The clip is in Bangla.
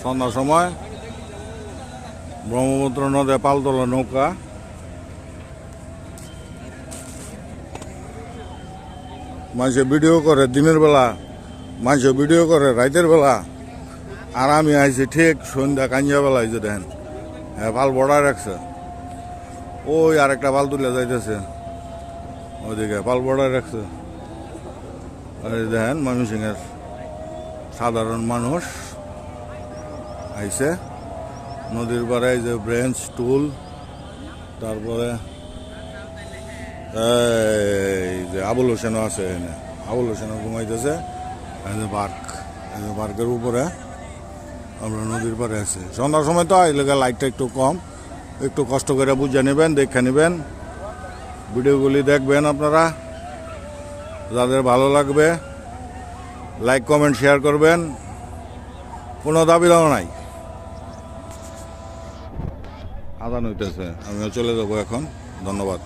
সন্ধ্যার সময় ব্রহ্মপুত্র নদে পালতোলা নৌকা। মানুষে ভিডিও করে দিনের বেলা, মানুষে ভিডিও করে রাতের বেলা, আর আমি আইছি ঠিক সন্ধ্যা কাঞ্জা বেলায় যে দেখেন পাল বড়ায় রাখছে। ওই আর একটা পাল তুলে যাইতেছে ওইদিকে পাল বড়ায় রাখছে। আর দেখেন ময়মনসিংহের সাধারণ মানুষ আইছে নদীর পাড়ে, এই যে ব্রেঞ্চ টুল, তারপরে এই যে আবুল হোসেনও আছে এখানে, আবুল হোসেনও ঘুমাইতেছে। এই যে পার্ক, এই যে পার্কের উপরে আমরা নদীর পাড়ে আছি। সন্ধ্যার সময় তো এই লেগে লাইটটা একটু কম, একটু কষ্ট করে বুঝে নেবেন, দেখে নেবেন, ভিডিওগুলি দেখবেন আপনারা। যাদের ভালো লাগবে লাইক কমেন্ট শেয়ার করবেন, কোনো দাবি দাও নাই। আদান হইতেছে, আমিও চলে যাবো এখন। ধন্যবাদ।